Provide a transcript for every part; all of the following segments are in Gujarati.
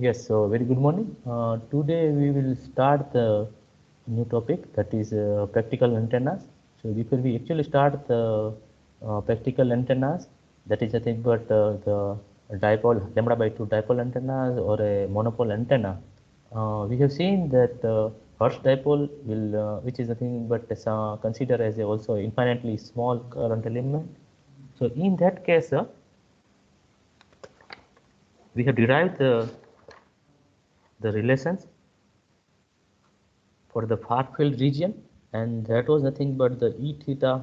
Yes, so very good morning. Today we will start the new topic, that is practical antennas. So before we actually start the practical antennas, that is nothing but the dipole lambda by 2 dipole antennas or a monopole antenna. We have seen that Hertz dipole will, which is nothing but considered as a also infinitely small current element. So in that case, we have derived the relations for the far field region, and that was nothing but the E theta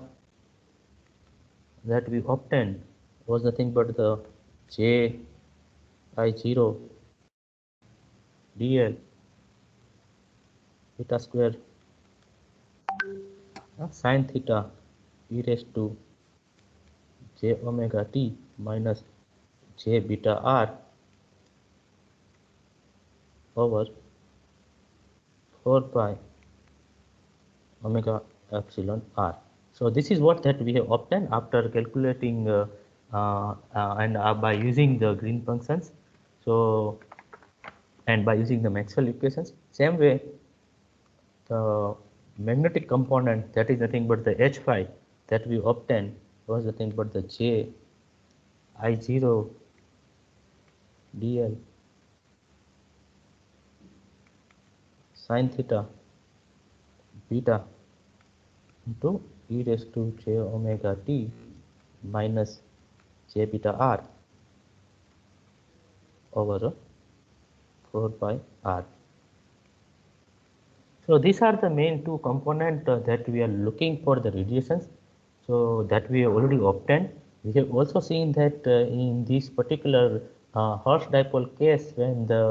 that we obtained was nothing but the J I 0 dl theta square sine theta e raised to j omega t minus j beta r over 4 pi omega epsilon r. So this is what that we have obtained after calculating and by using the green functions. So and by using the Maxwell equations, same way the magnetic component, that is nothing but the H phi that we obtained was nothing but the J I0 dl sine theta beta into e raised to j omega t minus j beta r over 4 pi r. So these are the main two components that we are looking for the radiations. So that we have already obtained. We have also seen that in this particular Hertz dipole case, when the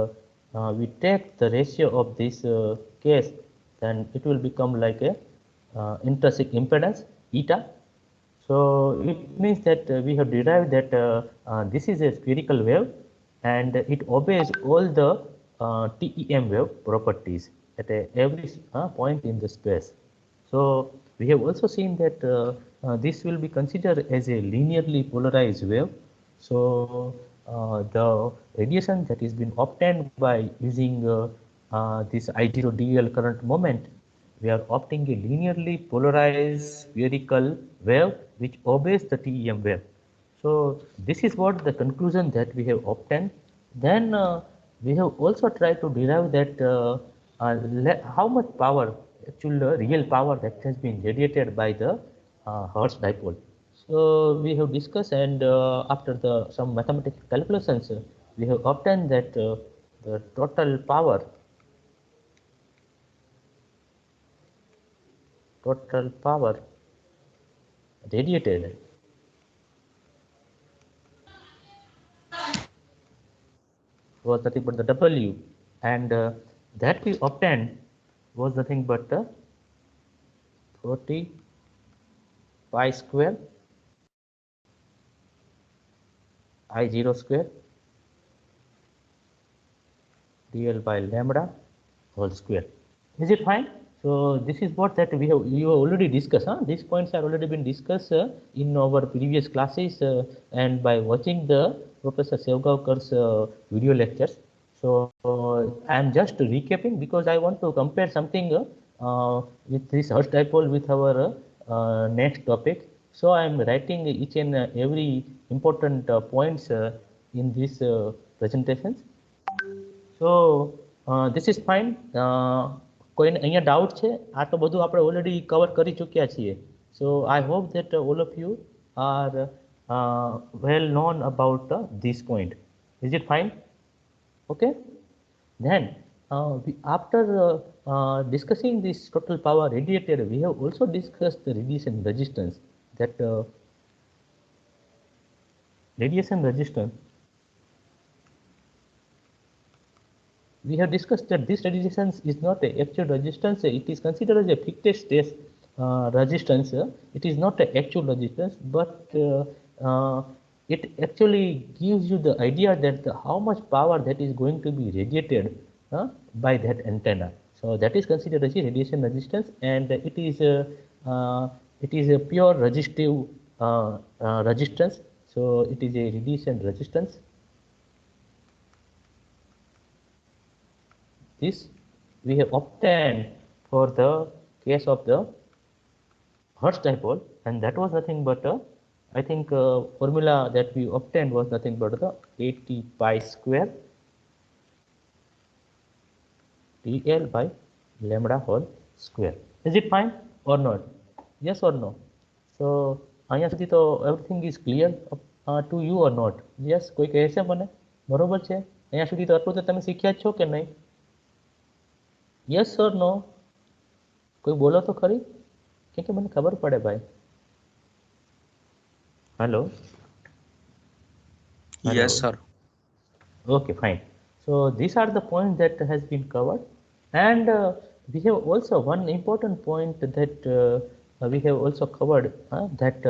we take the ratio of this case, then it will become like a intrinsic impedance eta. So it means that we have derived that this is a spherical wave and it obeys all the TEM wave properties at every point in the space. So we have also seen that this will be considered as a linearly polarized wave. So the radiation that is been obtained by using this I0 dl current moment, we are opting a linearly polarized spherical wave which obeys the TEM wave. So this is what the conclusion that we have obtained. Then we have also tried to derive that how much power, actual real power that has been radiated by the Hertz dipole. So we have discussed, and after the some mathematical calculations, we have obtained that the total power radiated was nothing but the W, and that we obtained was nothing but 40 pi square I0 square dl by lambda whole square. Is it fine? So this is what that we have you have already discussed. These points have already been discussed in our previous classes and by watching the Professor Sevgavkar's video lectures. So I am just recapping because I want to compare something with this Hertz dipole with our next topic. So I am writing each and every important points in these presentations. So this is fine. કોઈને અહીંયા ડાઉટ છે? આ તો બધું આપણે ઓલરેડી કવર કરી ચૂક્યા છીએ. So I hope that all of you are well known about this point. Is it fine? Okay. Then after discussing this total power radiated, we have also discussed the radiation resistance. That radiation resistance, we have discussed that this resistance is not a actual resistance. It is considered as a fictitious state resistance. It is not an actual resistance, but it actually gives you the idea that how much power that is going to be radiated by that antenna. So that is considered as a radiation resistance, and it is a pure resistive resistance. So it is a radiation resistance. this we have obtained for the case of the Hertz dipole, and that was nothing but I think formula that we obtained was nothing but the 80 pi square TL by lambda whole square. Is it fine or not? Yes or no? So અહીંયા સુધી તો everything is clear to you or not? Yes, કોઈ કહે છે મને બરોબર છે? અહીંયા સુધી તો આટલું તો તમે શીખ્યા જ છો કે નહીં? Yes or no? કોઈ બોલો તો ખરી? કેમ કે મને ખબર પડે ભાઈ. Hello. Hello. Yes, sir. Okay, fine. So these are the points that has been covered, and we have also one important point that we have also covered that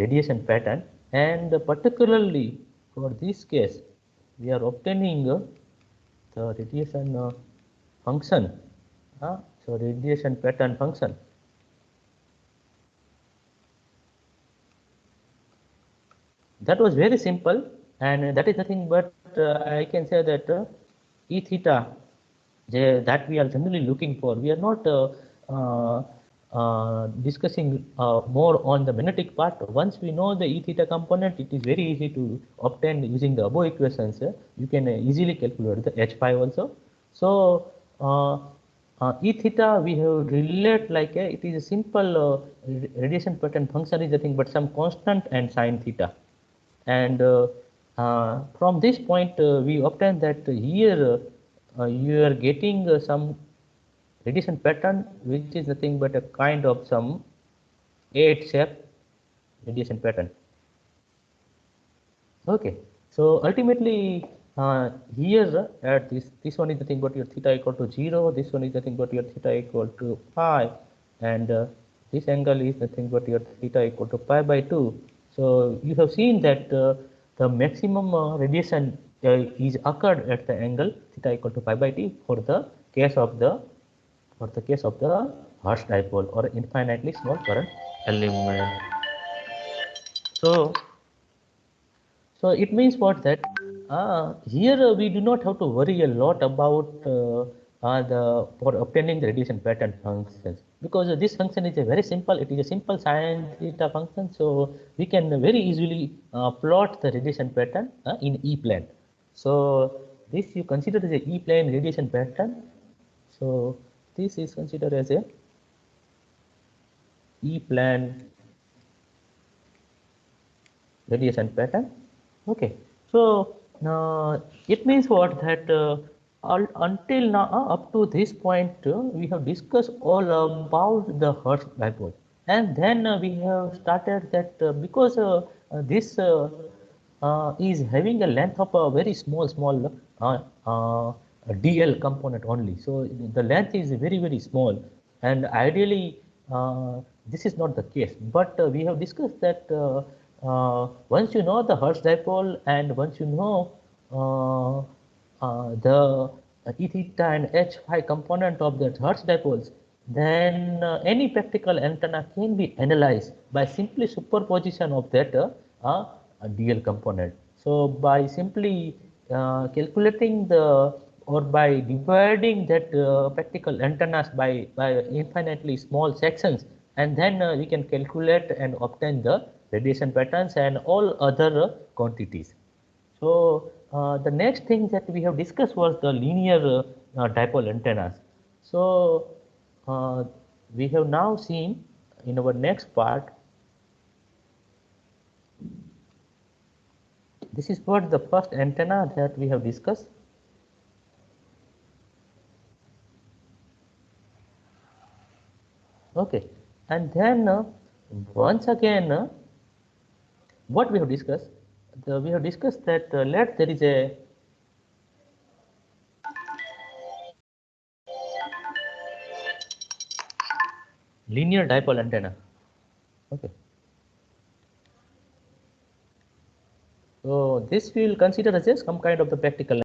radiation pattern, and particularly for this case, we are obtaining the radiation function. So radiation pattern function. That was very simple, and that is nothing but I can say that E theta that we are generally looking for. We are not discussing more on the magnetic part. Once we know the E theta component, it is very easy to obtain using the above equations. You can easily calculate the H phi also. So E theta we have relate like it is a simple radiation pattern function is nothing but some constant and sine theta. And from this point we obtain that here you are getting some radiation pattern which is nothing but a kind of some 8 shape radiation pattern. Okay, so ultimately here at this one is nothing but your theta equal to 0, this one is nothing but your theta equal to pi, and this angle is nothing but your theta equal to pi by 2. So you have seen that the maximum radiation is occurred at the angle theta equal to pi by t for the case of the Hertz dipole or infinitely small current element. So it means what that here we do not have to worry a lot about for obtaining the radiation pattern functions, because this function is a very simple. It is a simple sine theta function, so we can very easily plot the radiation pattern in E plane. So this you consider as a E plane radiation pattern. So this is considered as a E plane radiation pattern. Okay, so it means what that until now up to this point we have discussed all about the Hertz dipole, and then we have started that because this is having a length of a very small DL component only. So the length is very small, and ideally this is not the case. But we have discussed that once you know the Hertz dipole and once you know the E theta and H phi component of the Hertz dipoles, then any practical antenna can be analyzed by simply superposition of that DL component. So by simply calculating the or by dividing that practical antennas by infinitely small sections, and then we can calculate and obtain the radiation patterns and all other quantities. So the next thing that we have discussed was the linear dipole antennas. So we have now seen in our next part, this is what the first antenna that we have discussed. Okay, and then once again what we have discussed, we have discussed that let there is a linear dipole antenna. Okay, so this we will consider as some kind of the practical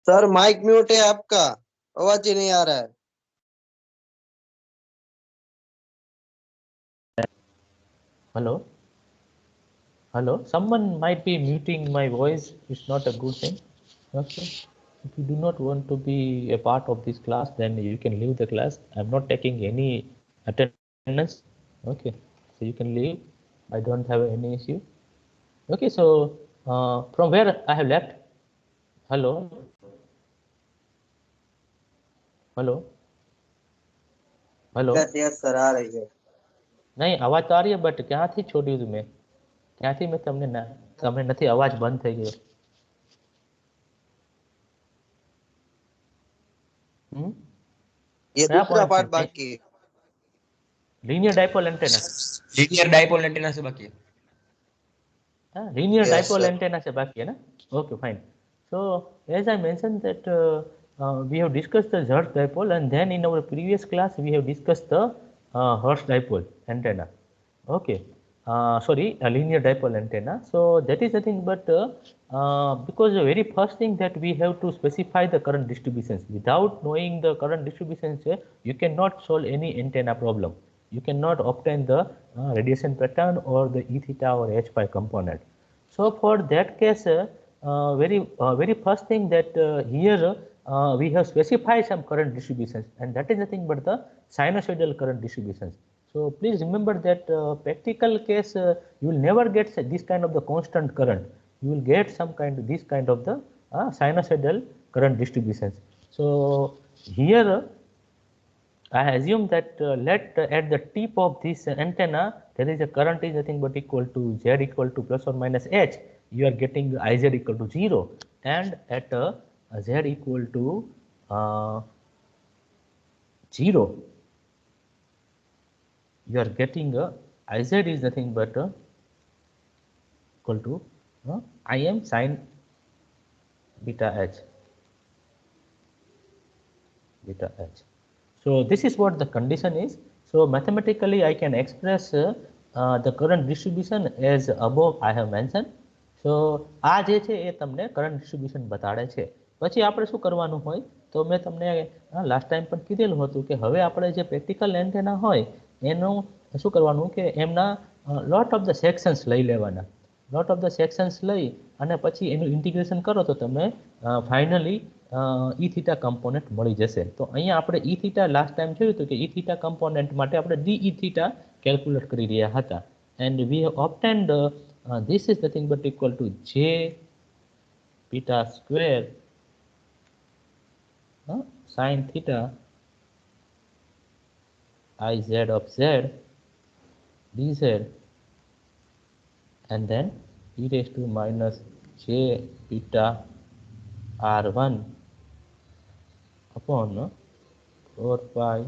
sir mic mute है आपका, आवाज ही नहीं आ रहा है। Hello, hello. Someone might be muting my voice. It's not a good thing. Okay. If you do not want to be a part of this class, then you can leave the class. I'm not taking any attendance. Okay. So you can leave. I don't have any issue. Okay. So from where I have left? Hello. Hello hello yes yes sir आ रही है। नहीं अवाज तो आ रही है बट ક્યાંથી છોડ્યું હતું મેં ક્યાંથી મેં તમને ના તમે નથી અવાજ બંધ થઈ ગયો ये કયા दूसरा पॉइंट पार्ट पे बाकी है। Linear dipole antenna linear dipole antenna से बाकी है। linear Yes, dipole sir. antenna se baki hai na okay fine so as I mentioned that we have discussed the Hertz dipole and then in our previous class we have discussed the Hertz dipole antenna okay sorry a linear dipole antenna so that is nothing but because the very first thing that we have to specify the current distributions without knowing the current distributions you cannot solve any antenna problem you cannot obtain the radiation pattern or the E theta or H pi component. So for that case, very first thing that here we have specified some current distributions and that is nothing but the sinusoidal current distributions. So please remember that practical case you will never get this kind of the constant current. You will get some kind of this kind of the sinusoidal current distributions. So here I assume that at the tip of this antenna there is a current is nothing but equal to Z equal to plus or minus H. You are getting Iz equal to 0 and at Z equal to 0 you are getting Iz is nothing but equal to Im sin beta H. Beta H. So this is what the condition is. So mathematically I can express the current distribution as above I have mentioned. So આ જે છે એ તમને કરંટ ડિસ્ટ્રીબ્યુશન બતાડે છે પછી આપણે શું કરવાનું હોય તો મેં તમને લાસ્ટ ટાઈમ પણ કીધેલું હતું કે હવે આપણે જે પ્રેક્ટિકલ એન્ટેના હોય એનું શું કરવાનું કે એમના લોટ ઓફ ધ સેક્શન્સ લઈ લેવાના લોટ ઓફ ધ સેક્શન્સ લઈ અને પછી એનું ઇન્ટિગ્રેશન કરો તો તમે ફાઇનલી ઈ થીટા કમ્પોનન્ટ મળી જશે તો અહીંયા આપણે ઈ થીટા લાસ્ટ ટાઈમ જોયું હતું કે ઈ થીટા કમ્પોનન્ટ માટે આપણે ડી ઈ થીટા કેલ્ક્યુલેટ કરી રહ્યા હતા and we have obtained this is nothing but equal to j beta square sin theta iz of z dz and then e raised to minus j beta r1 upon 4 pi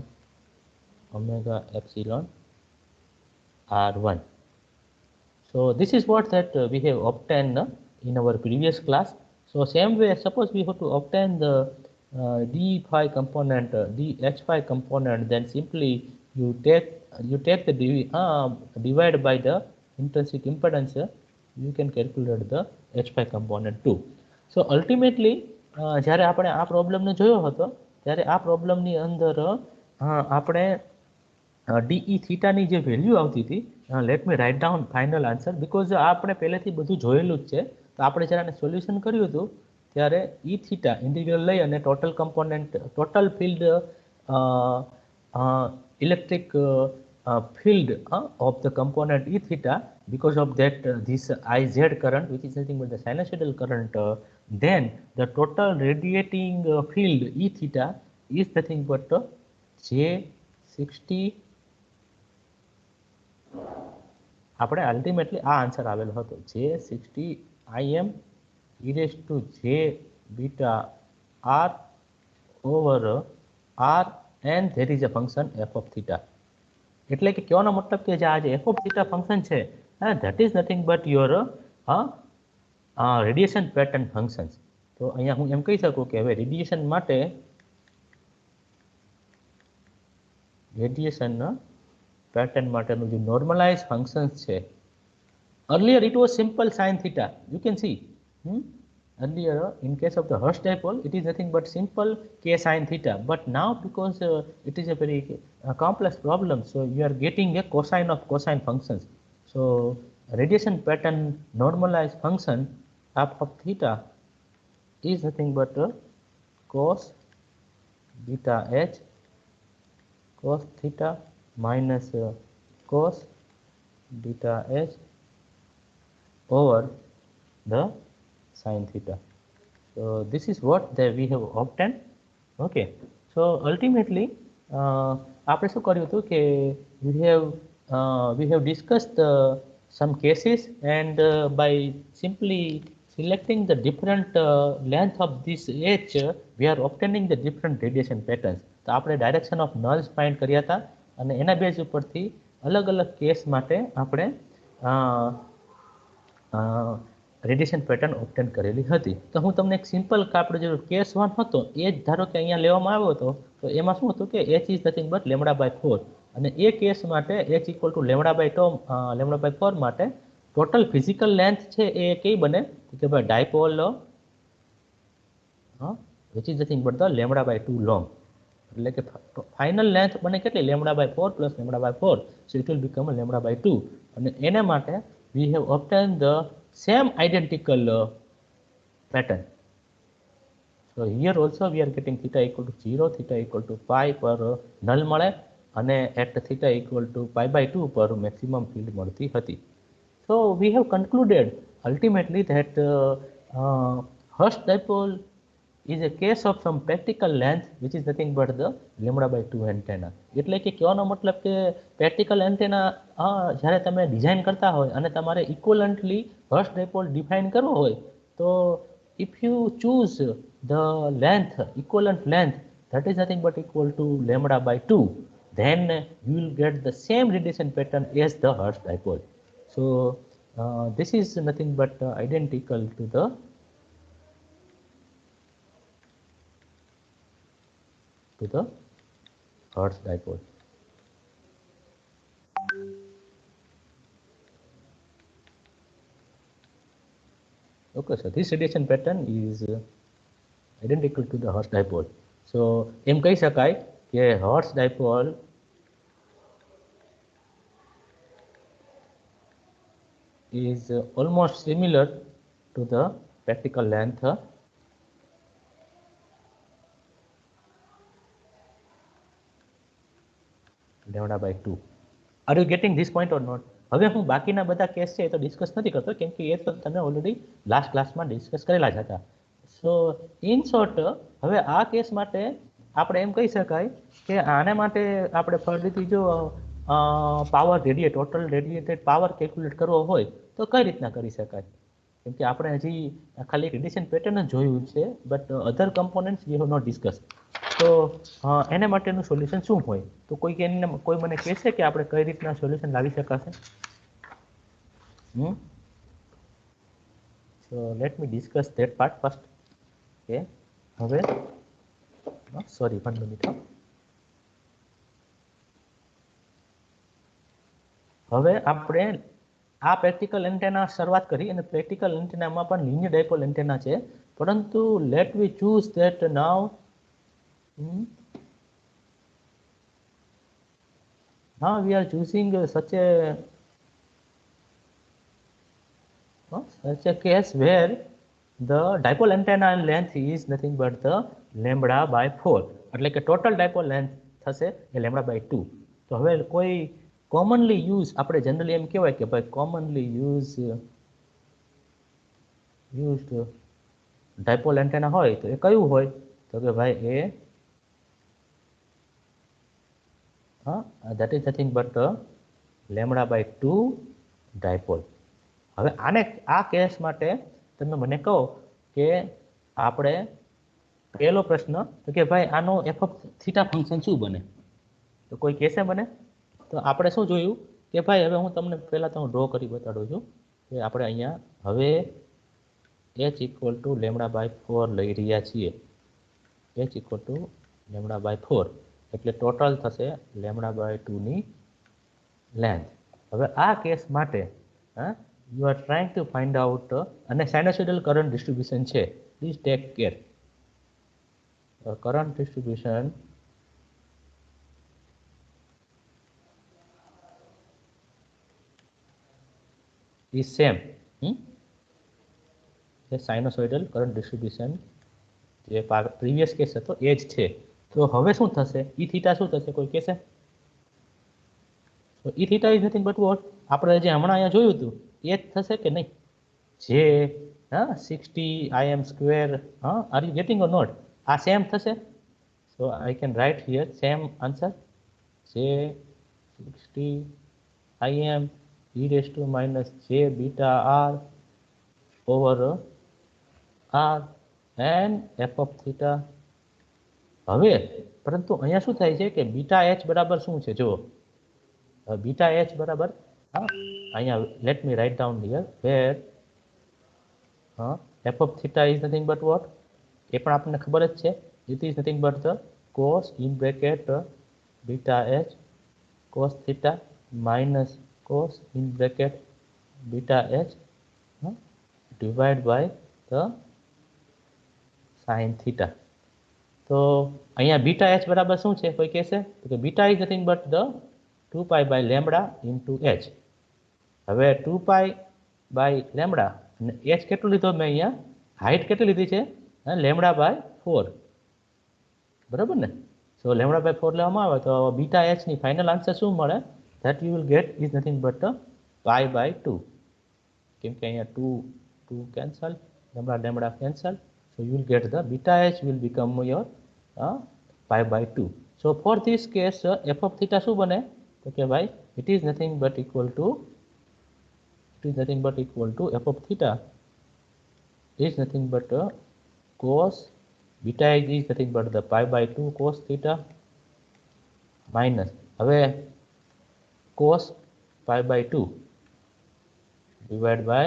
omega epsilon r1. So this is what that we have obtained in our previous class. So same way, suppose we have to obtain the d phi component, dh phi component, then simply you take the divide by the intrinsic impedance. You can calculate the h phi component too. So ultimately, જ્યારે આપણે આ પ્રોબ્લેમને જોયો હતો ત્યારે આ પ્રોબ્લેમની અંદર આપણે ડીઈ થીટાની જે વેલ્યુ આવતી હતી let me write down final answer because આપણે પહેલેથી બધું જોયેલું જ છે તો આપણે જ્યારે આને સોલ્યુશન કર્યું હતું ત્યારે ઈ થીટા ઇન્ટિગ્રલ લઈ અને total component total field electric field of the component E theta because of that this Iz current which is nothing but the sinusoidal current then the total radiating field E theta is nothing but J60 આપણે અલ્ટિમેટલી આ આન્સર આવેલો હતો J60 Im e raised to J beta R over R and there is a function f of theta. એટલે કે કહેવાનો મતલબ કે જે આ જે f of theta ફંક્શન છે that is nothing but your radiation pattern functions તો અહીંયા હું એમ કહી શકું કે હવે રેડિયેશન માટે રેડિયેશન પેટર્ન માટેનું જે નોર્મલાઇઝ ફંક્શન્સ છે earlier it was simple sin theta you can see earlier in case of the Hertz dipole, it is nothing but simple k sine theta. But now because it is a very complex problem, so you are getting a cosine of cosine functions. So radiation pattern normalized function of theta is nothing but cos beta h cos theta minus cos beta h over the sine theta. So this is what we have obtained. Okay. So ultimately, આપણે શું કર્યું હતું કે we have discussed some cases, and by simply selecting the different length of this h, we are obtaining the different radiation patterns. તો આપણે direction of nulls find કર્યા હતા અને એના બેઝ ઉપરથી અલગ અલગ કેસ માટે આપણે રેડિયેશન પેટર્ન ઓબ્ટેન કરેલી હતી. તો હું તમને એક સિમ્પલ આપણો જે કેસ 1 હતો એ જ ધારો કે અહીંયા લેવામાં આવ્યો હતો. તો એમાં શું હતું કે h ઇઝ નથિંગ બટ λ/4, અને એ કેસ માટે h ઇક્વલ ટુ λ/4 માટે ટોટલ ફિઝિકલ લેન્થ છે એ કઈ બને કે ભાઈ dipole which is nothing but the λ/2 long. એટલે કે ફાઇનલ લેન્થ બને કેટલી λ/4 plus λ/4, so it will become λ/2, અને એને માટે we have obtained the same identical pattern. So here also we are getting theta equal to 0, theta equal to pi પર null મળે, અને at theta equal to pi/2 પર maximum field મળતી હતી. So we have concluded ultimately that Hertz dipole is a case of some practical length which is nothing but the λ/2 antenna. એટલે કે કહેવાનો મતલબ કે પ્રેક્ટિકલ એન્ટેના જ્યારે તમે ડિઝાઇન કરતા હોય અને તમારે ઇક્વલન્ટલી Hertz dipole ડિફાઇન કરવો હોય, તો if you choose the length, equivalent length, that is nothing but equal to λ/2, then you will get the same radiation pattern as the Hertz dipole. So this is nothing but identical to the Hertz dipole. Okay, so this radiation pattern is identical to the Hertz dipole. So એમ કહી શકાય કે Hertz dipole is almost similar to the practical length λ/2. Are you getting this point or not? હવે હું બાકીના બધા કેસ છે એ તો ડિસ્કસ નથી કરતો, કેમ કે એ તો તમે ઓલરેડી લાસ્ટ ક્લાસમાં ડિસ્કસ કરેલા જ હતા. સો ઇન શોર્ટ, હવે આ કેસ માટે આપણે એમ કહી શકાય કે આને માટે આપણે ફરીથી જો power total radiated power calculate કરવો હોય તો કઈ રીતના કરી શકાય, કેમ કે આપણે હજી ખાલી રેડિયેશન પેટર્ન જ જોયું છે, but other components we have not discuss. તો એને માટેનું સોલ્યુશન શું હોય, તો કોઈ મને કહેશે કે આપણે કઈ રીતના સોલ્યુશન લાવી શકાશે? So let me discuss that part first. Okay, હવે sorry 1 minute. હવે આપણે આ પ્રેક્ટિકલ એન્ટેના શરૂઆત કરી, અને પ્રેક્ટિકલ એન્ટેનામાં પણ લિનિયર ડાયપોલ એન્ટેના છે, પરંતુ let we choose that now we are choosing such a case where the dipole antenna length is nothing but the λ/4, એટલે કે ટોટલ ડાયપોલ લેન્થ થશે એ λ/2. તો હવે કોઈ કોમનલી યુઝ, આપણે જનરલી એમ કહેવાય કે ભાઈ કોમનલી યુઝડ ડાયપોલ એન્ટેના હોય તો એ કયું હોય, તો કે ભાઈ એ that is nothing but λ/2 dipole. હવે આ કેસ માટે તમે મને કહો કે આપણે પહેલો પ્રશ્ન તો કે ભાઈ આનો f of θ ફંક્શન શું બને, તો કોઈ કહેશે મને? તો આપણે શું જોયું કે ભાઈ હવે હું તમને પહેલા તો હું ડ્રો કરી બતાડું છું કે આપણે અહીંયા હવે h ઇક્વલ ટુ λ/4 લઈ રહ્યા છીએ. h ઇક્વલ ટુ λ/4 એટલે ટોટલ થશે λ/2 ની લેન્થ. હવે આ કેસ માટે you are trying to find out અને sinusoidal current distribution છે. Please take care. Current distribution is same. The sinusoidal current distribution જે previous case હતો એ જ છે. તો હવે શું થશે? E theta શું થશે? કોઈ કહેશે? So E theta is nothing but what? આપણે જે હમણાં અહીંયા જોયું હતું એ જ થશે કે નહીં? જે 60 Im square, are you getting or not? આ સેમ થશે. So I can write here same answer. J 60 Im e raised to minus j beta r over r and f of theta. હવે પરંતુ અહીંયા શું થાય છે કે બીટા h બરાબર શું છે? જો બીટા h બરાબર અહીંયા let me write down here where f of theta is nothing but what? એ પણ આપણને ખબર જ છે. It is nothing but the cos in bracket beta h cos theta minus cos in bracket beta h divided by the sin theta. તો અહીંયા બીટા h બરાબર શું છે? કોઈ કહેશે? તો કે beta is nothing but the 2 pi by lambda into h. હવે 2 pi by lambda અને h કેટલું લીધો મેં અહીંયા? હાઇટ કેટલી લીધી છે? Lambda by 4. બરાબર ને? સો લેમ્બડા બાય 4 લેવામાં આવે તો બીટા h ની ફાઇનલ આન્સર શું મળે? that you will get is nothing but pi by 2. કેમ કે અહીંયા 2 cancel, lambda cancel. So you will get the beta h will become your pi by 2. So for this case f of theta શું બને? તો કે ભાઈ it is nothing but equal to f of theta is nothing but cos beta h is nothing but the pi by 2 cos theta minus હવે cos pi by 2 divided by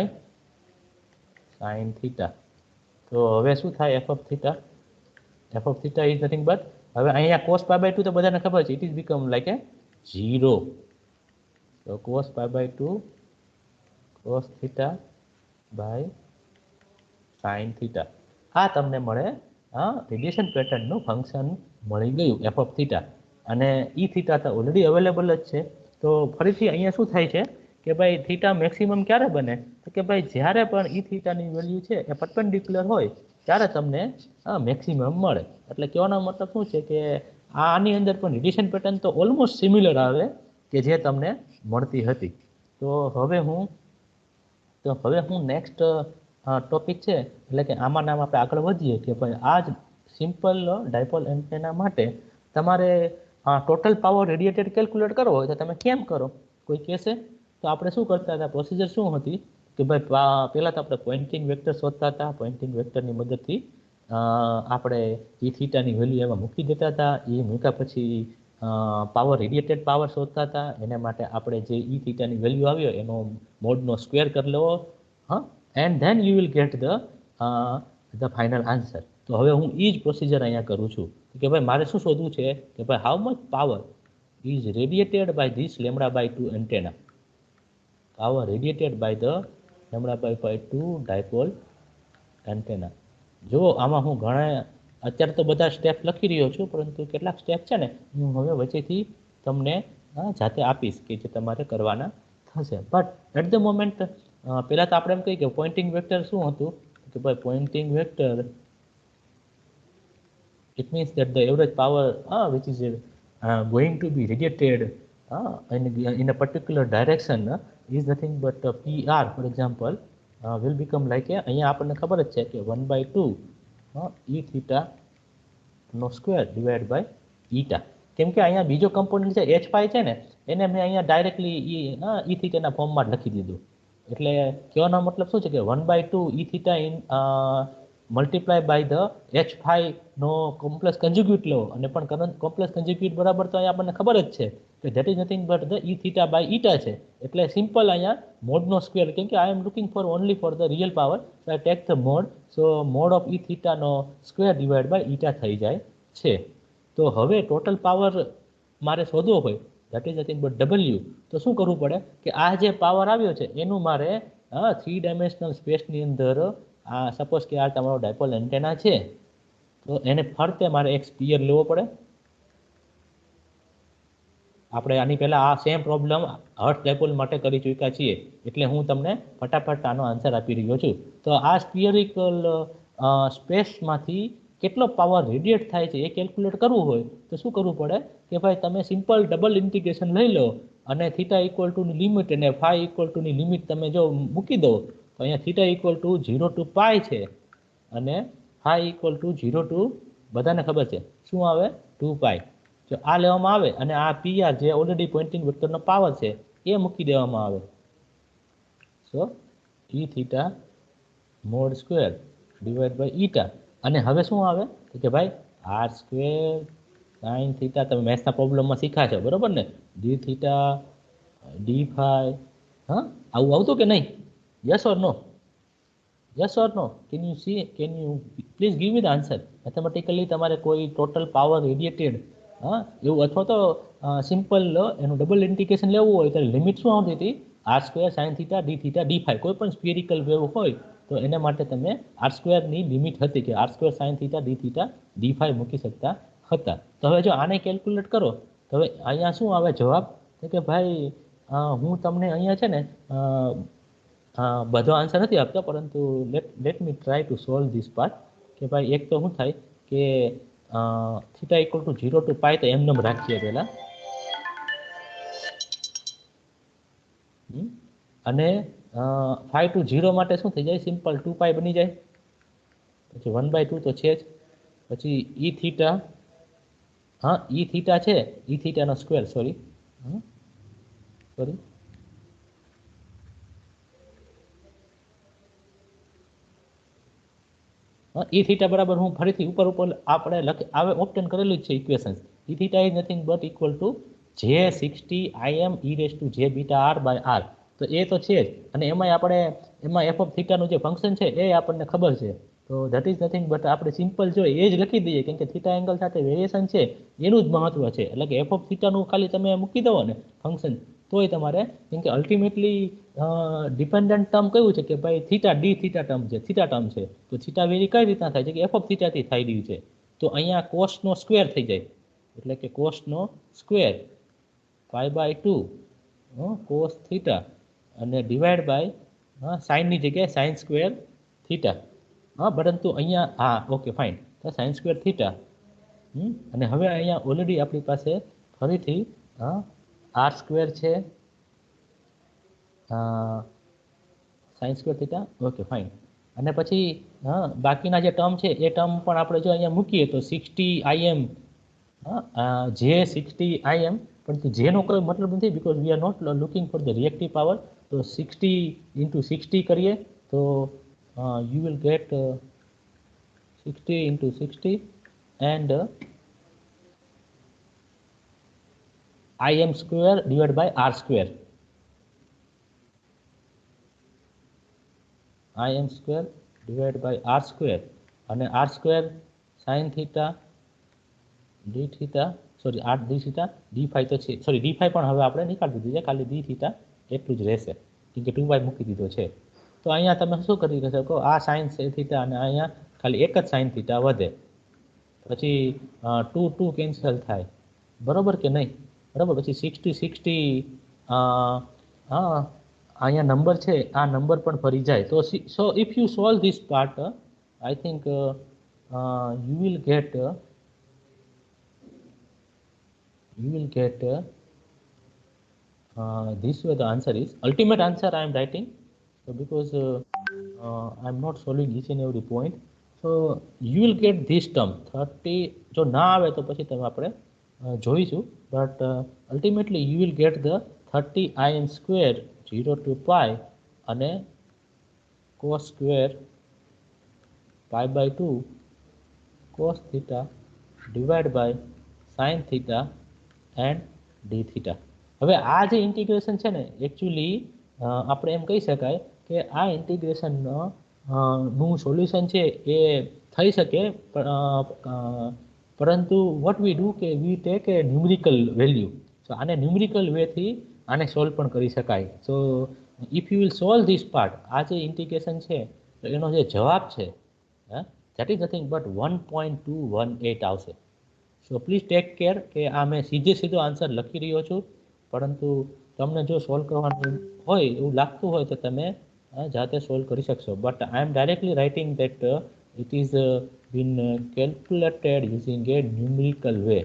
sin theta. તો હવે શું થાય? f of theta is nothing but હવે અહીંયા cos pi by 2 તો બધાને ખબર છે. It is become like a 0. So cos pi by 2 cos theta by sin theta. આ તમને મળે રેડિયેશન પેટર્નનું ફંક્શન મળી ગયું f of theta. અને e theta તો ઓલરેડી અવેલેબલ જ છે. તો ફરીથી અહીંયા શું થાય છે કે ભાઈ થીટા મેક્સિમમ ક્યારે બને? તો કે ભાઈ જ્યારે પણ e થીટાની વેલ્યુ છે એ પરપેન્ડિક્યુલર હોય ત્યારે તમને મેક્સિમમ મળે. એટલે કહેવાનો મતલબ શું છે કે આની અંદર પણ રેડિયેશન પેટર્ન તો ઓલમોસ્ટ સિમિલર આવે કે જે તમને મળતી હતી. તો હવે હું નેક્સ્ટ ટોપિક છે એટલે કે આમાં આપણે આગળ વધીએ કે ભાઈ આ જ સિમ્પલ ડાયપોલ એન્ટેના માટે તમારે ટોટલ પાવર રેડિયેટેડ કેલ્ક્યુલેટ કરવો હોય તો તમે કેમ કરો? કોઈ કહેશે? તો આપણે શું કરતા હતા? પ્રોસિજર શું હતી કે ભાઈ પહેલાં તો આપણે પોઇન્ટિંગ વેક્ટર શોધતા હતા. પોઇન્ટિંગ વેક્ટરની મદદથી આપણે e થીટાની વેલ્યુ એમાં મૂકી દેતા હતા. એ મૂક્યા પછી પાવર રેડિયેટેડ પાવર શોધતા હતા. એના માટે આપણે જે e થીટાની વેલ્યુ આવ્યો એનો મોડનો સ્ક્વેર કરી લેવો. And then you will get the final answer. તો હવે હું એ જ પ્રોસિજર અહીંયા કરું છું કે ભાઈ મારે શું શોધવું છે કે ભાઈ how much power is radiated by this lambda by 2 antenna. Power radiated by the lambda by 2 dipole antenna. જો આમાં હું ઘણા અત્યારે તો બધા સ્ટેપ લખી રહ્યો છું પરંતુ કેટલાક સ્ટેપ છે ને હું હવે વચ્ચેથી તમને જાતે આપીશ કે જે તમારે કરવાના થશે. બટ એટ ધ મોમેન્ટ પહેલાં તો આપણે એમ કહીએ કે પોઇન્ટિંગ વેક્ટર શું હતું કે ભાઈ Poynting vector it means that the average power which is going to be radiated in a particular direction is nothing but PR, for example, will become like અહીંયા આપણને ખબર જ છે કે 1/2 e theta નો સ્ક્વેર ડિવાઇડ બાય eta. કેમ કે અહીંયા બીજો કમ્પોનન્ટ છે h phi છે ને એને મેં અહીંયા ડાયરેક્ટલી e થીટાના ફોર્મમાં જ લખી દીધું. એટલે કહેવાનો મતલબ શું છે કે 1/2 e theta in multiply by the h phi નો કોમ્પ્લેક્સ કન્જ્યુગેટ લો અને પણ કોમ્પ્લેક્સ કન્જ્યુગેટ બરાબર તો અહીંયા આપણને ખબર જ છે કે that is nothing but the e theta by eta છે. એટલે સિમ્પલ અહીંયા મોડનો સ્ક્વેર કેમ કે I am looking for only for the real power so I take the mod. So mod of e થીટાનો સ્ક્વેર ડિવાઇડ બાય ઈટા થઈ જાય છે. તો હવે ટોટલ પાવર મારે શોધવો હોય that is nothing but W. તો શું કરવું પડે કે આ જે પાવર આવ્યો છે એનું મારે 3 ડાયમેન્શનલ સ્પેસની અંદર સપોઝ કે આ તમારો ડાયપોલ એન્ટેના છે, તો એને ફરતે મારે એક સ્પીયર લેવો પડે. આપણે આની પહેલા આ સેમ પ્રોબ્લેમ હર્ટ્ઝ ડાયપોલ માટે કરી ચૂક્યા છીએ, એટલે હું તમને ફટાફટ આનો આન્સર આપી રહ્યો છું. તો આ સ્પિયરિકલ સ્પેસમાંથી કેટલો પાવર રેડિયેટ થાય છે એ કેલ્ક્યુલેટ કરવું હોય તો શું કરવું પડે કે ભાઈ તમે સિમ્પલ ડબલ ઇન્ટિગ્રેશન લઈ લો અને થીટા ઇક્વલ ટુની લિમિટ અને ફાઈ ઇક્વલ ટુની લિમિટ તમે જો મૂકી દો તો અહીંયા થીટા ઇક્વલ ટુ 0 to પાઈ છે અને ફાઈ ઇક્વલ ટુ 0 to બધાને ખબર છે શું આવે 2 પાઈ. જો આ લેવામાં આવે અને આ પીઆર જે ઓલરેડી પોઇન્ટિંગ વેક્ટરનો પાવર છે એ મૂકી દેવામાં આવે, so E theta mod square divide by eta. અને હવે શું આવે કે ભાઈ આર સ્ક્વેર સાઇન થીટા, તમે મેથ્સના પ્રોબ્લેમમાં શીખ્યા છો બરોબર ને, ડી થીટા ડી ફાઈ. હા, આવું આવતું કે નહીં? Yes or no? Yes or no? Can you see, can you please give me the answer. Mathematically તમારે કોઈ ટોટલ પાવર રેડિયેટેડ એવું અથવા તો સિમ્પલ એનું ડબલ ઇન્ટિગ્રેશન લેવું હોય તો લિમિટ શું આવતી હતી? R square sine theta D phi. કોઈ પણ સ્ફિરિકલ વેવ હોય તો એના માટે તમે આર સ્ક્વેરની લિમિટ હતી કે R square sine theta D phi મૂકી શકતા હતા. તો હવે જો આને કેલ્ક્યુલેટ કરો તો હવે અહીંયા શું આવે જવાબ કે ભાઈ હું તમને અહીંયા છે ને બધો આન્સર નથી આપતો, પરંતુ let me try to solve this part. કે ભાઈ એક તો શું થાય કે થીટા ઇક્વલ ટુ 0 to પાઈ તો એમ રાખીએ પહેલા, અને 5 to 0 માટે શું થઈ જાય? સિમ્પલ 2 પાઈ બની જાય, પછી 1/2 તો છે જ, પછી ઈ થીટા, ઈ થીટા છે, ઈ થીટાનો સ્ક્વેર, સોરી ઈ થીટા બરાબર હું ફરીથી ઉપર આપણે આવે ઓપ્ટેન કરેલું જ છે equation. E theta is nothing but equal to J60 Im e raised to j beta r by r. તો એ તો છે જ, અને એમાં એફ ઓફ થીટાનું જે ફંક્શન છે એ આપણને ખબર છે. તો ધેટ ઇઝ નથિંગ બટ આપણે સિમ્પલ જો એ જ લખી દઈએ, કેમ કે થીટા એંગલ સાથે વેરિએશન છે એનું જ મહત્વ છે. એટલે કે એફ ઓફ થીટાનું ખાલી તમે મૂકી દો ને ફંક્શન તોય તમારે, કેમ કે અલ્ટિમેટલી ડિપેન્ડન્ટ ટર્મ કયું છે કે ભાઈ થીટા ટર્મ છે. તો થીટા વેરી કઈ રીતના થાય છે કે એફ ઓફ થીટાથી થઈ રહ્યું છે. તો અહીંયા કોસનો સ્ક્વેર થઈ જાય, એટલે કે કોસનો સ્ક્વેર π/2 કોસ થીટા અને ડિવાઈડ બાય સાઇનની જગ્યાએ સાઇન સ્ક્વેર થીટા. પરંતુ અહીંયા ઓકે ફાઇન, તો સાઇન સ્ક્વેર થીટા. અને હવે અહીંયા ઓલરેડી આપણી પાસે ફરીથી આર સ્ક્વેર છે, sine square theta, okay fine. અને પછી બાકીના જે ટર્મ છે એ ટર્મ પણ આપણે જો અહીંયા મૂકીએ તો 60 Im, J60 Im, પરંતુ જેનો કોઈ મતલબ નથી, because we are not looking for the reactive power. તો 60 × 60 કરીએ તો you will get 60 × 60 and Im square divide by R square. Im square divide by R square, અને R square sine theta D theta, sorry R D theta D phi તો છે, સોરી ડી ફાઈ પણ હવે આપણે નીકાળી દીધું છે, ખાલી ડી થીટા એટલું જ રહેશે, કેમ કે 2 પાઈ મૂકી દીધો છે. તો અહીંયા તમે શું કરી શકો, આ સાઇન થીટા અને અહીંયા ખાલી એક જ સાઇન થીટા વધે, પછી 2 કેન્સલ થાય, બરોબર કે નહીં? બરાબર. પછી 60 અહીંયા નંબર છે, આ નંબર પણ ફરી જાય. તો સો if you solve this part I think you will get this way the answer is. Ultimate answer I am writing, so because I am not solving each and every point. So you will get this term 30. જો ના આવે તો પછી તમે આપણે જોઈશું, but ultimately you will get the 30 Im square 0 to pi અને cos square π/2 cos theta divided by sin theta and d theta. હવે આ જે ઇન્ટિગ્રેશન છે ને, એકચ્યુઅલી આપણે એમ કહી શકાય કે આ ઇન્ટિગ્રેશન નું સોલ્યુશન છે એ થઈ શકે, પરંતુ વોટ વી ડુ કે we take a numerical value. So આને ન્યુમેરિકલ વેથી આને સોલ્વ પણ કરી શકાય. So if you will solve this part, આ જે ઇન્ટિગ્રેશન છે તો એનો જે જવાબ છે ધેટ ઇઝ નથિંગ બટ 1.218 આવશે. સો પ્લીઝ ટેક કેર કે આ મેં સીધો આન્સર લખી રહ્યો છું, પરંતુ તમને જો સોલ્વ કરવાનું હોય એવું લાગતું હોય તો તમે જાતે સોલ્વ કરી શકશો. But I am directly writing that it is been calculated using a numerical way.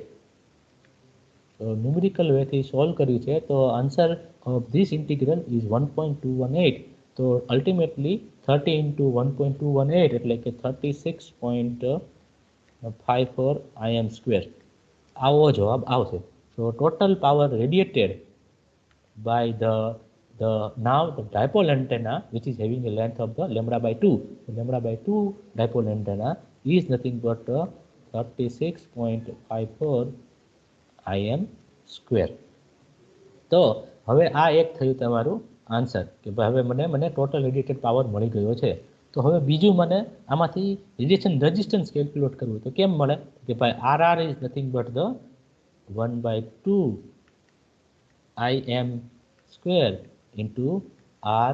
તો ન્યુમેરિકલ વેથી સોલ્વ કર્યું છે, તો answer of this integral is 1.218. તો અલ્ટિમેટલી 30 into 1.218 એટલે કે 36.54 IM square આવો જવાબ આવશે. So total power radiated by the now the dipole antenna, which is having a length of the lambda by 2. So lambda by 2 dipole antenna is nothing but 36.54 IM square. તો હવે આ એક થયું તમારું આન્સર કે ભાઈ હવે મને ટોટલ રેડિએટેડ પાવર મળી ગયો છે. તો હવે બીજું મને આમાંથી રેડિયેશન રેઝિસ્ટન્સ કેલ્ક્યુલેટ કરવું તો કેમ મળે કે ભાઈ RR is nothing but the 1/2 IM square into R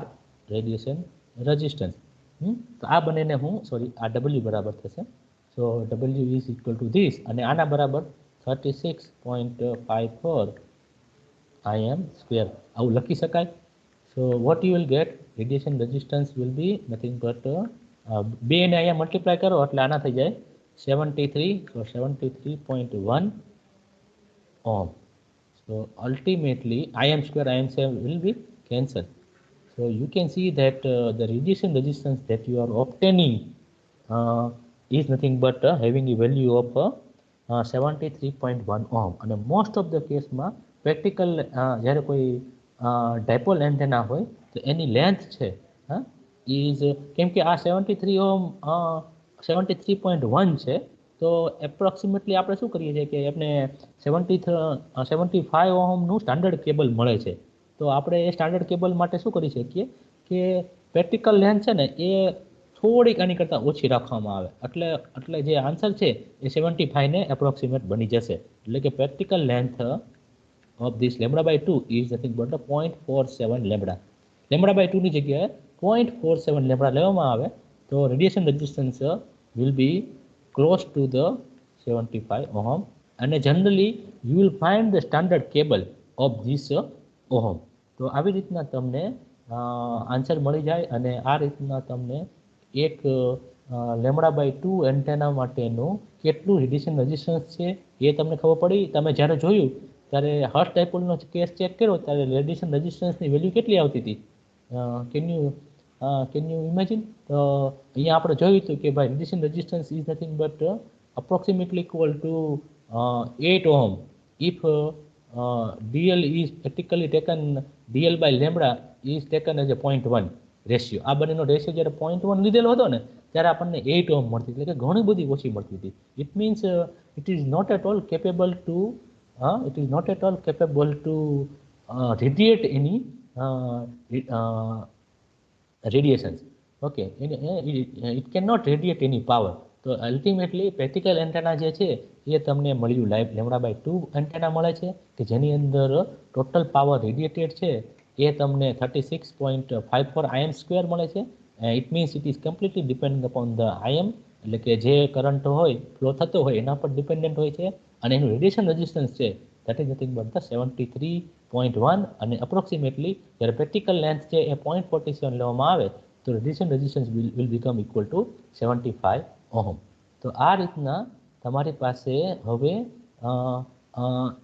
radiation resistance. તો આ બંનેને હું આ W બરાબર થશે. સો W is equal to this અને આના બરાબર 36.54 IM square આવું લખી શકાય. So what you will gate, radiation resistance will be nothing but બે ને અહીંયા મલ્ટીપ્લાય કરો એટલે આના થઈ જાય 73. સો 73.1 ohm. So ultimately IM square will be cancelled. So you can see that the radiation resistance that you are obtaining is nothing but having a value of 73.1 ohm. અને મોસ્ટ ઓફ ધ કેસમાં પ્રેક્ટિકલ જ્યારે કોઈ ડાયપોલ એન્ટેના હોય તો એની લેન્થ છે ઇઝ કેમ કે આ 73 ઓહમ 73.1 છે, તો એપ્રોક્સિમેટલી આપણે શું કરીએ છીએ કે આપણે 75 ઓહમનું સ્ટાન્ડર્ડ કેબલ મળે છે. તો આપણે એ સ્ટાન્ડર્ડ કેબલ માટે શું કરી શકીએ કે પ્રેક્ટિકલ લેન્થ છે ને એ થોડીક આની કરતાં ઓછી રાખવામાં આવે એટલે જે આન્સર છે એ 75 ને એપ્રોક્સિમેટ બની જશે. એટલે કે practical length of this lambda by 2 is nothing but the 0.47 lambda. Lambda by 2 ની જગ્યાએ 0.47 lambda લેવામાં આવે તો radiation resistance will be close to the 75 ohm, and generally you will find the standard cable of this ohm. તો આવી રીતના તમને આન્સર મળી જાય અને આ રીતના તમને એક લેમ્બડા બાય 2 એન્ટેના માટેનું કેટલું રેડિયેશન રેઝિસ્ટન્સ છે એ તમને ખબર પડી. તમે જ્યારે જોયું ત્યારે હર્ટ્ઝ ડાયપોલનો કેસ ચેક કર્યો ત્યારે રેડિયેશન રેઝિસ્ટન્સની વેલ્યુ કેટલી આવતી હતી? Can you imagine? તો અહીંયા આપણે જોયું હતું કે ભાઈ radiation resistance is nothing but approximately equal to 8 ohm if DL is practically taken, DL by lambda is taken as a 0.1 ratio. આ બંનેનો રેશિયો જ્યારે 0.1 લીધેલો હતો ને ત્યારે આપણને 8 ઓહમ મળતી, એટલે કે ઘણી બધી ઓછી મળતી હતી. It means it is not at all capable to radiate any radiations. Okay, it cannot radiate any power. તો અલ્ટિમેટલી પ્રેક્ટિકલ એન્ટેના જે છે એ તમને મળ્યું લેમ્બડા બાય 2 એન્ટેના મળે છે કે જેની અંદર ટોટલ પાવર રેડિએટેડ છે એ તમને 36.54 IM સ્ક્વેર મળે છે. It means it is completely depending upon the IM, એટલે કે જે કરંટ હોય ફ્લો થતો હોય એના પર ડિપેન્ડન્ટ હોય છે. અને એનું રેડિયેશન રેઝિસ્ટન્સ છે that is nothing but the 73.1 અને અપ્રોક્સિમેટલી જ્યારે પ્રેક્ટિકલ લેન્થ છે એ 0.47 લેવામાં આવે તો radiation resistance will become equal to 75 ohm. તો આ રીતના તમારી પાસે હવે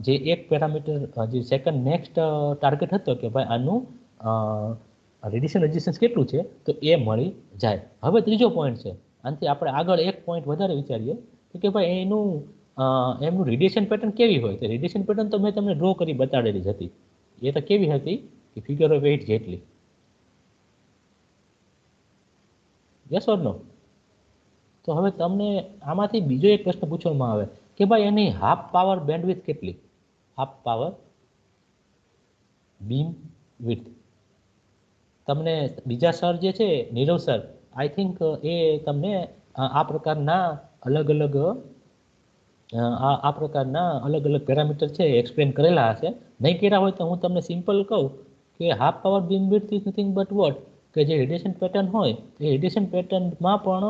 જે એક પેરામીટર જે સેકન્ડ નેક્સ્ટ ટાર્ગેટ હતો કે ભાઈ આનું રેડિયેશન રેઝિસ્ટન્સ કેટલું છે તો એ મળી જાય. હવે ત્રીજો પોઈન્ટ છે, આનાથી આપણે આગળ એક પોઈન્ટ વધારે વિચારીએ કે ભાઈ એમનું રેડિયેશન પેટર્ન કેવી હોય. તો રેડિયેશન પેટર્ન તો મેં તમને ડ્રો કરી બતાડેલી જ હતી. એ તો કેવી હતી કે ફિગર ઓફ 8 જેટલી. યસ ઓર નો? તો હવે તમને આમાંથી બીજો એક પ્રશ્ન પૂછવામાં આવે કે ભાઈ એની હાફ પાવર બેન્ડવિડ્થ કેટલી? Half power beam width. તમને બીજા સર જે છે નીરવ સર, આઈ થિંક એ તમને આ પ્રકારના અલગ અલગ પેરામીટર છે એક્સપ્લેન કરેલા હશે. નહીં કર્યા હોય તો હું તમને સિમ્પલ કહું કે half power beamwidth is nothing but what, કે જે રેડિયેશન પેટર્ન હોય એ રેડિયેશન પેટર્નમાં પણ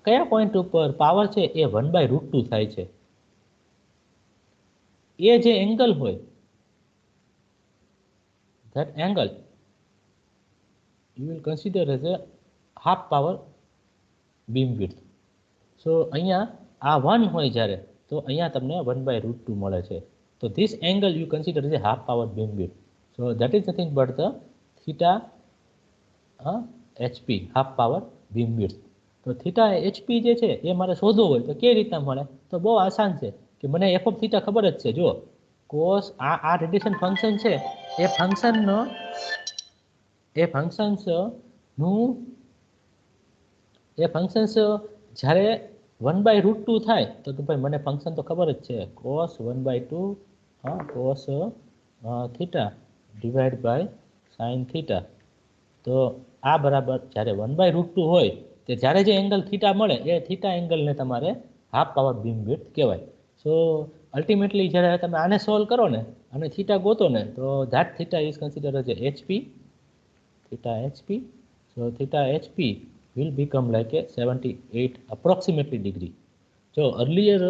કયા પોઈન્ટ ઉપર પાવર છે એ 1/√2 થાય છે. એ જે એંગલ હોય, that angle you will consider as a half power beam width. So અહીંયા આ 1 હોય જ્યારે તો અહીંયા તમને 1/√2 મળે છે. તો this angle you consider as a half power beam width. So that is nothing but the theta HP, half power beam width. તો થીટા HP જે છે એ મારે શોધવો હોય તો કેવી રીતના મળે? તો બહુ આસાન છે કે મને f of theta ખબર જ છે. જો cos આ રેડિયેશન ફંક્શન છે એ ફંક્શનનું જ્યારે 1/√2 થાય તો ભાઈ મને ફંક્શન તો ખબર જ છે, cos 1/2 cos theta divide by sin theta. તો આ બરાબર જ્યારે 1/√2 હોય તો જ્યારે જે એંગલ થીટા મળે એ થીટા એંગલને તમારે હાફ પાવર બીમ વિડ્થ કહેવાય. સો અલ્ટિમેટલી જ્યારે તમે આને સોલ્વ કરો ને અને થીટા ગોતો ને તો that theta is consider as HP, theta HP. So theta HP will become like a 78 approximately degree. So earlier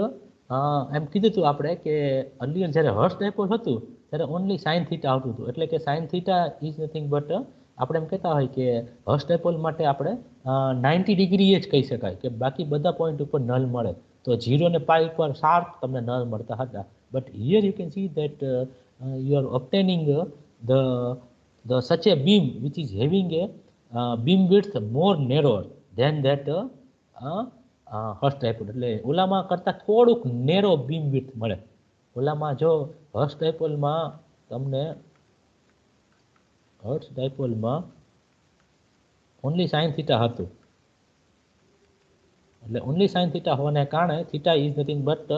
એમ કીધું હતું આપણે કે earlier જ્યારે હર્ટ્ઝ ડાયપોલ હતું ત્યારે ઓનલી સાઇન થીટા આવતું હતું, એટલે કે sine theta is nothing but આપણે એમ કહેતા હોય કે હર્ટ્ઝ ડાયપોલ માટે આપણે 90 ડિગ્રી જ કહી શકાય કે બાકી બધા પોઈન્ટ ઉપર નલ મળે. તો 0 ને પાઈ ઉપર શાર્પ તમને નલ મળતા હતા. But here you can see that you are obtaining the such a beam which is having a beam width more narrower than that hertz dipole. એટલે ઓલામાં કરતાં થોડુંક નેરો બીમ વિડ્થ મળે. ઓલામાં જો હર્ટ્ઝ ડાયપોલમાં ઓનલી સાઇન થીટા હતું, એટલે ઓનલી સાઇન થીટા હોવાને કારણે theta is nothing but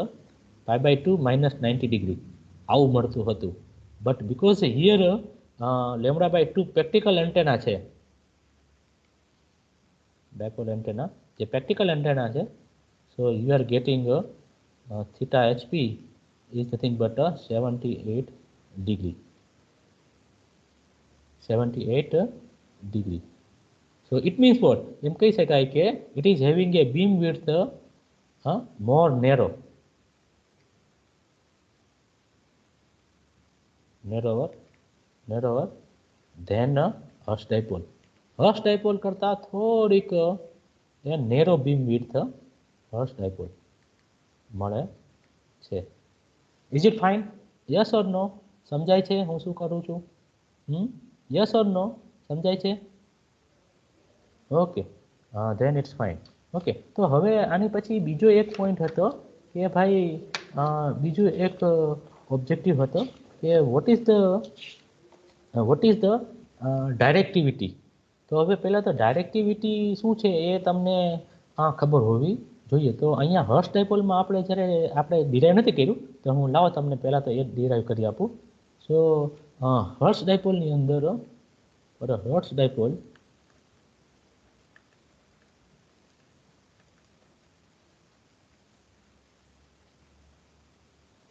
π/2 -90 degree આવું મળતું હતું. But because here λ/2 practical antenna છે, ડાયપોલ એન્ટેના જે પ્રેક્ટિકલ એન્ટેના છે, so you are getting theta HP is nothing but 78 degree. So it means what, એમ કહી શકાય કે it is having a beam width more narrower than Hertz dipole. Hertz dipole કરતાં થોડીક narrow beam width Hertz dipole મળે છે. Is it fine? Yes or no? સમજાય છે હું શું કરું છું? Yes or no? સમજાય છે? Okay, then it's fine. Okay, તો હવે આની પછી બીજો એક પોઈન્ટ હતો કે ભાઈ બીજું એક ઓબ્જેક્ટિવ હતો કે વોટ ઇઝ ધ ડાયરેક્ટિવિટી. તો હવે પહેલાં તો ડાયરેક્ટિવિટી શું છે એ તમને ખબર હોવી જોઈએ. તો અહીંયા હર્ટ્ઝ ડાયપોલમાં આપણે જ્યારે આપણે ડિરાઈવ નથી કર્યું તો હું લાવો તમને પહેલાં તો એ ડિરાઈવ કરી આપું. સો હર્ટ્ઝ ડાયપોલની અંદર hertz dipole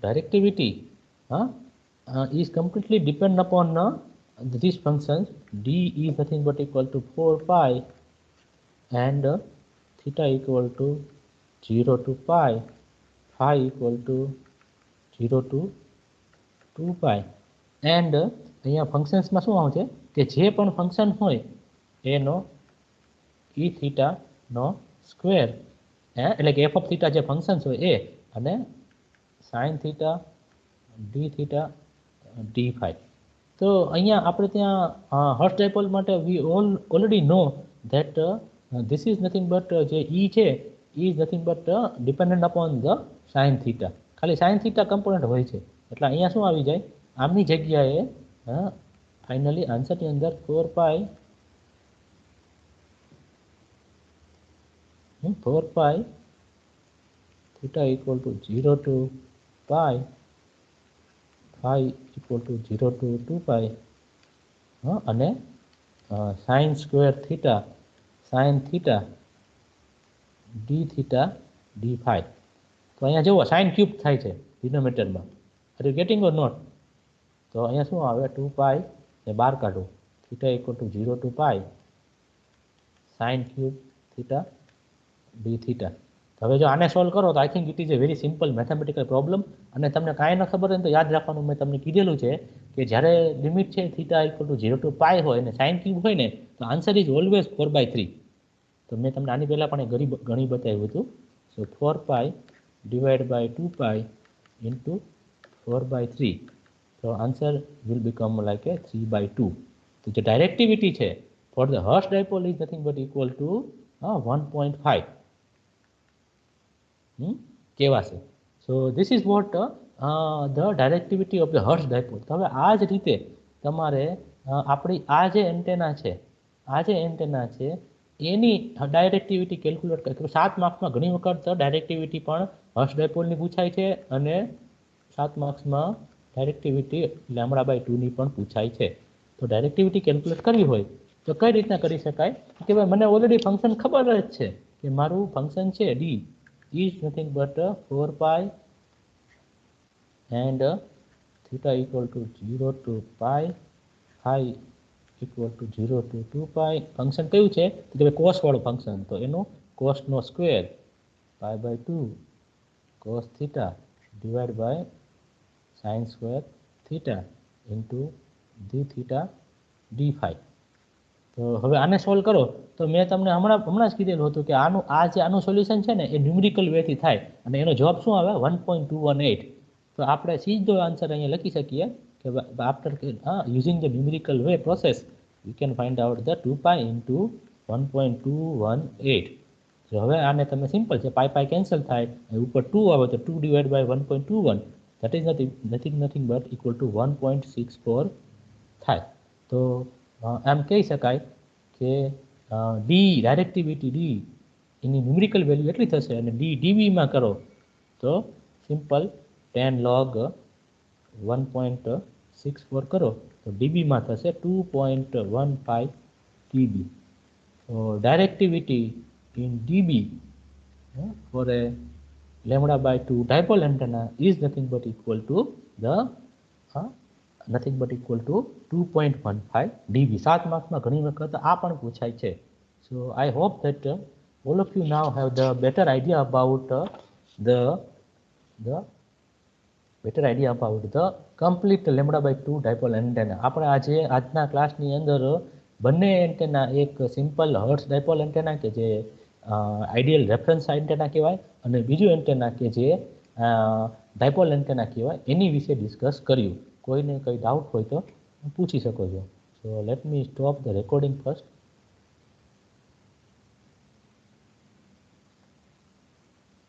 directivity is completely depend upon these functions. D is nothing but equal to 4 pi and theta equal to 0 to pi, phi equal to 0 to 2 pi. and અહીંયા ફંક્શન્સમાં શું આવશે કે જે પણ ફંક્શન હોય એનો e થીટા નો સ્ક્વેર, એટલે કે f of theta જે ફંક્શન્સ હોય એ, અને sin theta d theta d phi. તો અહીંયા આપણે ત્યાં હર્ટ્ઝ ડાયપોલ માટે we already know that this is nothing but જે E છે is nothing but dependent upon the sine theta. ખાલી સાઇન થીટા કમ્પોનન્ટ હોય છે, એટલે અહીંયા શું આવી જાય આમની જગ્યાએ ફાઇનલી આન્સરની અંદર 4 pi theta equal to 0 to pi, phi equal to 0 to 2 pi અને sin square theta sin theta d theta d phi. તો અહીંયા જુઓ sin ક્યુબ થાય છે ડિનોમિનેટરમાં. Are you getting or not? તો અહીંયા શું આવે 2 pi એ બહાર કાઢો theta equal to 0 to pi sine cube theta D theta. હવે જો આને સોલ્વ કરો તો I think it is a very simple mathematical problem. અને તમને કાંઈ ન ખબર હોય તો યાદ રાખવાનું મેં તમને કીધેલું છે કે જ્યારે લિમિટ છે theta equal to 0 to pi હોય અને સાઇન ક્યુબ હોય ને તો આન્સર ઇઝ ઓલવેઝ 4/3. તો મેં તમને આની પહેલાં પણ ઘણી બતાવ્યું હતું. સો 4 પાઈ ડિવાઈડ બાય 2 પાઈ ઇન્ટુ 4/3. તો આન્સર વિલ બીકમ લાઈક એ 3/2. તો જે ડાયરેક્ટિવિટી છે for the hertz dipole is nothing but equal to 1.5 કહેવાશે. So this is what the directivity of the hertz dipole. તો હવે આ જ રીતે તમારે આપણી આ જે એન્ટેના છે એની ડાયરેક્ટિવિટી કેલ્ક્યુલેટ કરી. તો 7 માર્ક્સમાં ઘણી વખત ડાયરેક્ટિવિટી પણ હર્ટ્ઝ ડાયપોલની પૂછાય છે અને 7 માર્ક્સમાં ડાયરેક્ટિવિટી λ/2 ની પણ પૂછાય છે. તો ડાયરેક્ટિવિટી કેલ્ક્યુલેટ કરવી હોય તો કઈ રીતના કરી શકાય કે ભાઈ મને ઓલરેડી ફંક્શન ખબર જ છે કે મારું ફંક્શન છે D is nothing but 4 pi and theta equal to 0 to pi, phi equal to 0 to 2 pi. Function કયું છે કે ભાઈ કોસ વાળું ફંક્શન, તો એનું cos no square pi/2 cos theta divided by sin square theta into d theta d phi. તો હવે આને સોલ્વ કરો તો મેં તમને હમણાં જ કીધેલું હતું કે આનું સોલ્યુશન છે ને એ ન્યુમેરિકલ વેથી થાય અને એનો જવાબ શું આવે 1.218. તો આપણે સીધો આન્સર અહીંયા લખી શકીએ કે after using the numerical way process you can find out the 2 pi into 1.218. તો હવે આને તમે સિમ્પલ છે પાઈ કેન્સલ થાય ઉપર 2 આવે તો 2 divide by 1.21 that is nothing but equal to 1.64 થાય. તો એમ કહી શકાય કે ડી ડાયરેક્ટિવિટી ડી એની ન્યુમેરિકલ વેલ્યુ એટલી થશે અને ડીબીમાં કરો તો સિમ્પલ 10 log 1.64 કરો તો ડીબીમાં થશે 2.15 dB. So directivity in dB for a λ/2 dipole antenna is nothing but equal to 2.15 dB. 7 માર્ક્સમાં ઘણી વખત આ પણ પૂછાય છે. So I hope that all of you now have the better idea about the complete λ/2 dipole antenna. આપણે આજના ક્લાસની અંદર બંને એન્ટેના એક સિમ્પલ હર્ટ્ઝ ડાયપોલ એન્ટેના કે જે આઈડિયલ રેફરન્સ એન્ટેના કહેવાય અને બીજું એન્ટેના કે જે ડાયપોલ એન્ટેના કહેવાય એની વિશે ડિસ્કસ કર્યું. કોઈને કંઈ ડાઉટ હોય તો પૂછી શકો છો. So let me stop the recording first.